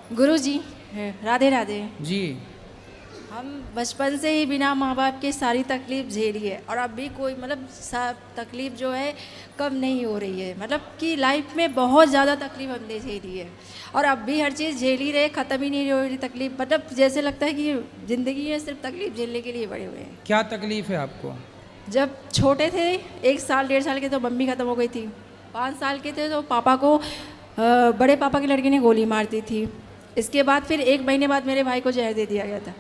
गुरुजी, राधे राधे। जी। हम बचपन से ही बिना माँ बाप के सारी तकलीफ़ झेली है और अब भी कोई मतलब सब तकलीफ़ जो है कम नहीं हो रही है। मतलब कि लाइफ में बहुत ज़्यादा तकलीफ़ हमने झेली है और अब भी हर चीज़ झेल ही रहे, ख़त्म ही नहीं हो रही तकलीफ़। मतलब जैसे लगता है कि ज़िंदगी में सिर्फ तकलीफ़ झेलने के लिए बड़े हुए हैं। क्या तकलीफ़ है आपको? जब छोटे थे 1 साल 1.5 साल के तो मम्मी ख़त्म हो गई थी। 5 साल के थे तो पापा को बड़े पापा की लड़की ने गोली मार दी थी। इसके बाद फिर 1 महीने बाद मेरे भाई को जहर दे दिया गया था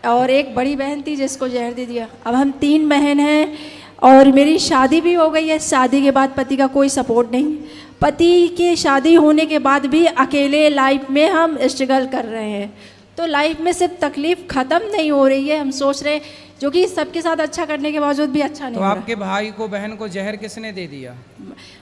और एक बड़ी बहन थी जिसको जहर दे दिया। अब हम 3 बहन हैं और मेरी शादी भी हो गई है। शादी के बाद पति का कोई सपोर्ट नहीं। पति की शादी होने के बाद भी अकेले लाइफ में हम स्ट्रगल कर रहे हैं। तो लाइफ में सिर्फ तकलीफ़ ख़त्म नहीं हो रही है। हम सोच रहे हैं जो कि सबके साथ अच्छा करने के बावजूद भी अच्छा नहीं तो हो रहा। आपके भाई को बहन को जहर किसने दे दिया?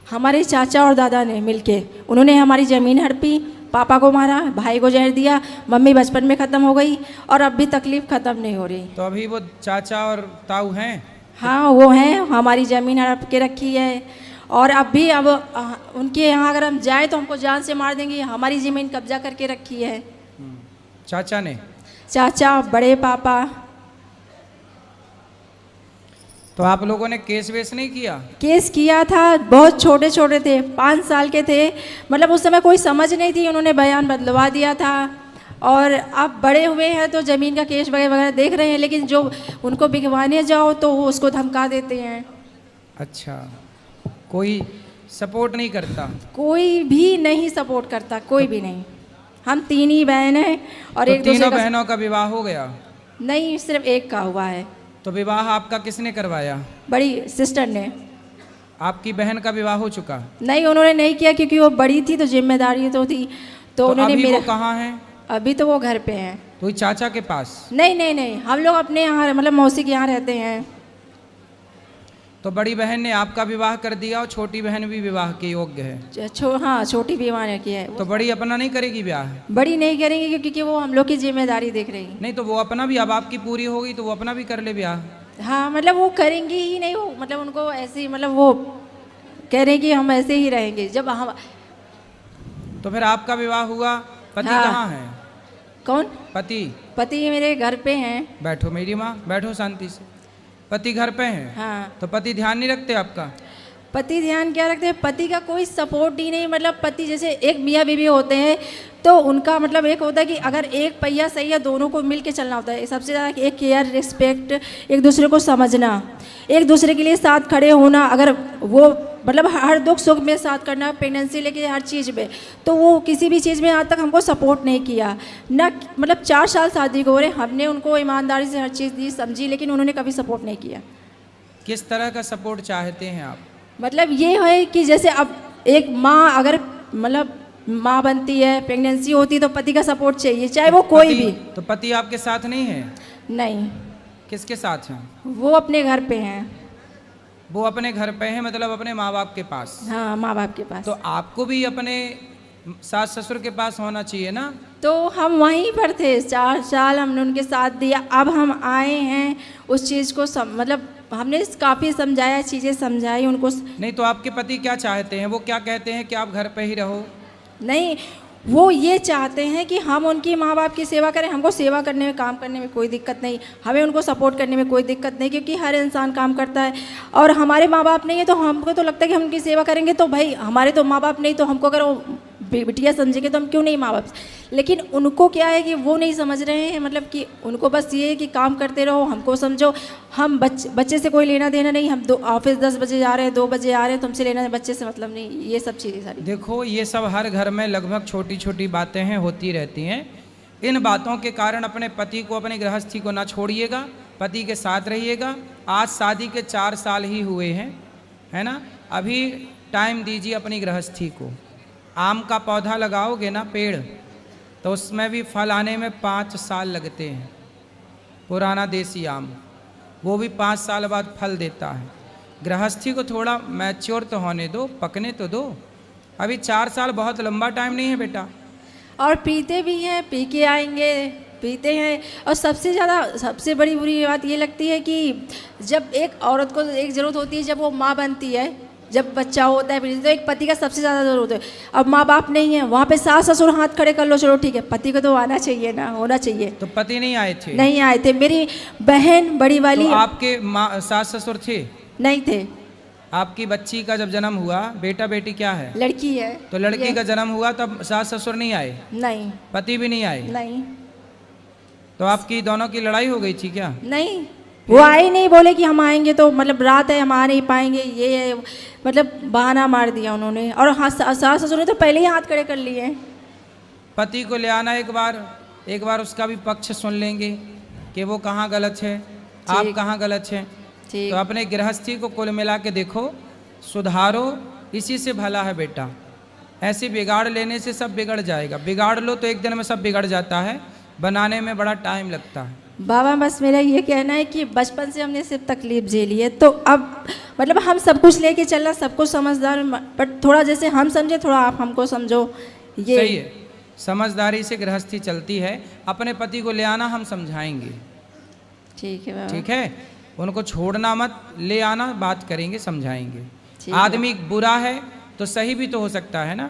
हमारे चाचा और दादा ने मिलके, उन्होंने हमारी ज़मीन हड़पी, पापा को मारा, भाई को जहर दिया, मम्मी बचपन में ख़त्म हो गई और अब भी तकलीफ़ ख़त्म नहीं हो रही। तो अभी वो चाचा और ताऊ हैं? हाँ वो हैं, हमारी ज़मीन हड़प के रखी है और अब भी अब उनके यहाँ अगर हम जाएँ तो हमको जान से मार देंगे। हमारी ज़मीन कब्जा करके रखी है चाचा ने? चाचा, बड़े पापा। तो आप लोगों ने केस वेस नहीं किया? केस किया था, बहुत छोटे छोटे थे, 5 साल के थे। मतलब उस समय कोई समझ नहीं थी, उन्होंने बयान बदलवा दिया था और अब बड़े हुए हैं तो ज़मीन का केस वगैरह वगैरह देख रहे हैं। लेकिन जो उनको बिकवाने जाओ तो वो उसको धमका देते हैं। अच्छा, कोई सपोर्ट नहीं करता? कोई भी नहीं सपोर्ट करता, कोई भी नहीं। हम 3 ही बहन हैं और तो एक दूसरे तीनों का बहनों का विवाह हो गया? नहीं, सिर्फ एक का हुआ है। तो विवाह आपका किसने करवाया? बड़ी सिस्टर ने। आपकी बहन का विवाह हो चुका? नहीं, उन्होंने नहीं किया क्योंकि वो बड़ी थी तो जिम्मेदारी तो थी। तो उन्होंने अभी मेरा वो कहाँ है? अभी तो वो घर पे हैं। तो चाचा के पास? नहीं नहीं नहीं, हम लोग अपने यहाँ मतलब मौसी के यहाँ रहते हैं। तो बड़ी बहन ने आपका विवाह कर दिया और छोटी बहन भी विवाह के योग्य है? हाँ, छोटी भी वहाँ की है। तो बड़ी अपना नहीं करेगी ब्याह? बड़ी नहीं करेंगी क्योंकि वो हम लोग की जिम्मेदारी देख रही। नहीं तो वो अपना भी, अब आपकी पूरी होगी तो वो अपना भी कर ले ब्याह। हाँ मतलब वो करेंगी ही नहीं, वो मतलब उनको ऐसे ही, मतलब वो कह रहे हैं कि हम ऐसे ही रहेंगे जब हम। तो फिर आपका विवाह हुआ, पति हाँ। कहाँ है? कौन? पति? पति मेरे घर पे हैं। बैठो मेरी माँ, बैठो शांति से। पति घर पे हैं? हाँ। तो पति ध्यान नहीं रखते आपका? पति ध्यान क्या रखते हैं? पति का कोई सपोर्ट ही नहीं। मतलब पति जैसे एक मियाँ बीवी होते हैं तो उनका मतलब एक होता है कि अगर एक पहिया सही है दोनों को मिल के चलना होता है। सबसे ज़्यादा एक केयर, रिस्पेक्ट, एक दूसरे को समझना, एक दूसरे के लिए साथ खड़े होना। अगर वो मतलब हर दुख सुख में साथ करना, प्रेगनेंसी लेके हर चीज़ में, तो वो किसी भी चीज़ में आज तक हमको सपोर्ट नहीं किया ना। मतलब 4 साल शादी को हो रहे, हमने उनको ईमानदारी से हर चीज़ दी, समझी, लेकिन उन्होंने कभी सपोर्ट नहीं किया। किस तरह का सपोर्ट चाहते हैं आप? मतलब ये है कि जैसे अब एक माँ अगर मतलब माँ बनती है, प्रेगनेंसी होती है तो पति का सपोर्ट चाहिए, चाहे वो कोई भी। तो पति आपके साथ नहीं है? नहीं, किसके साथ हैं? वो अपने घर पे हैं। वो अपने घर पे हैं, मतलब अपने माँ बाप के पास? हाँ, माँ बाप के पास। तो आपको भी अपने सास ससुर के पास होना चाहिए ना? तो हम वहीं पर थे, 4 साल हमने उनके साथ दिया। अब हम आए हैं उस चीज़ को मतलब हमने काफ़ी समझाया, चीज़ें समझाई उनको। नहीं तो आपके पति क्या चाहते हैं? वो क्या कहते हैं कि आप घर पे ही रहो? नहीं, वो ये चाहते हैं कि हम उनकी माँ बाप की सेवा करें। हमको सेवा करने में, काम करने में कोई दिक्कत नहीं, हमें उनको सपोर्ट करने में कोई दिक्कत नहीं, क्योंकि हर इंसान काम करता है। और हमारे माँ बाप नहीं है तो हमको तो लगता है कि हम उनकी सेवा करेंगे तो भाई हमारे तो माँ बाप नहीं, तो हमको अगर वो बिटिया समझेंगे तो हम क्यों नहीं माँ बाप। लेकिन उनको क्या है कि वो नहीं समझ रहे हैं। मतलब कि उनको बस ये है कि काम करते रहो, हमको समझो। हम बच्चे से कोई लेना देना नहीं। हम ऑफिस 10 बजे जा रहे हैं, 2 बजे आ रहे हैं, तुमसे लेना बच्चे से मतलब नहीं। ये सब चीज़ें सारी, देखो ये सब हर घर में लगभग छोटी छोटी बातें हैं, होती रहती हैं। इन बातों के कारण अपने पति को, अपनी गृहस्थी को ना छोड़िएगा, पति के साथ रहिएगा। आज शादी के 4 साल ही हुए हैं, है ना? अभी टाइम दीजिए अपनी गृहस्थी को। आम का पौधा लगाओगे ना, पेड़, तो उसमें भी फल आने में 5 साल लगते हैं। पुराना देसी आम, वो भी 5 साल बाद फल देता है। गृहस्थी को थोड़ा मैच्योर तो होने दो, पकने तो दो। अभी 4 साल बहुत लंबा टाइम नहीं है बेटा। और पीते भी हैं, पी के आएंगे, पीते हैं। और सबसे बड़ी बुरी बात ये लगती है कि जब एक औरत को एक ज़रूरत होती है, जब वो माँ बनती है, जब बच्चा होता है फिर तो एक पति का सबसे ज़्यादा ज़रूरत है। अब माँ बाप नहीं है, वहाँ पे सास ससुर हाथ खड़े कर लो, चलो ठीक है, पति को तो आना चाहिए ना, होना चाहिए। तो पति नहीं आए थे? नहीं आए थे। मेरी बहन बड़ी वाली तो आपके सास ससुर थे? नहीं थे। आपकी बच्ची का जब जन्म हुआ, बेटा बेटी क्या है? लड़की है। तो लड़की का जन्म हुआ तब सास ससुर नहीं आए? नहीं। पति भी नहीं आए? नहीं। तो आपकी दोनों की लड़ाई हो गई थी क्या? नहीं, वो आए नहीं, बोले कि हम आएंगे तो मतलब रात है हम आ नहीं पाएंगे, ये है, मतलब बहाना मार दिया उन्होंने। और हाँ, सास ससुर ने तो पहले ही हाथ खड़े कर लिए। पति को ले आना एक बार उसका भी पक्ष सुन लेंगे कि वो कहाँ गलत है, आप कहाँ गलत हैं। तो अपने गृहस्थी को कुल मिला के देखो, सुधारो, इसी से भला है बेटा। ऐसे बिगाड़ लेने से सब बिगड़ जाएगा। बिगाड़ लो तो एक दिन में सब बिगड़ जाता है, बनाने में बड़ा टाइम लगता है। बाबा बस मेरा ये कहना है कि बचपन से हमने सिर्फ तकलीफ झेली है, तो अब मतलब हम सब कुछ लेके चलना, सब कुछ समझदार, बट थोड़ा जैसे हम समझे थोड़ा आप हमको समझो। ये सही है, समझदारी से गृहस्थी चलती है। अपने पति को ले आना, हम समझाएंगे। ठीक है बाबा। ठीक है, उनको छोड़ना मत, ले आना, बात करेंगे, समझाएंगे। आदमी बुरा है तो सही भी तो हो सकता है ना,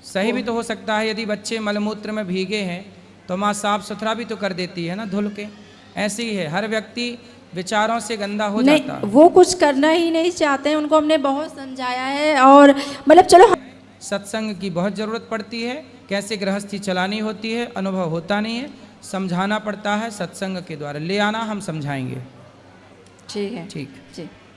सही भी तो हो सकता है। यदि बच्चे मलमूत्र में भीगे हैं तो माँ साफ सुथरा भी तो कर देती है ना, धुल के। ऐसे ही है, हर व्यक्ति विचारों से गंदा हो जाता है। वो कुछ करना ही नहीं चाहते हैं, उनको हमने बहुत समझाया है। और मतलब चलो, सत्संग की बहुत ज़रूरत पड़ती है। कैसे गृहस्थी चलानी होती है, अनुभव होता नहीं है, समझाना पड़ता है। सत्संग के द्वारा ले आना, हम समझाएंगे। ठीक है। ठीक। जी।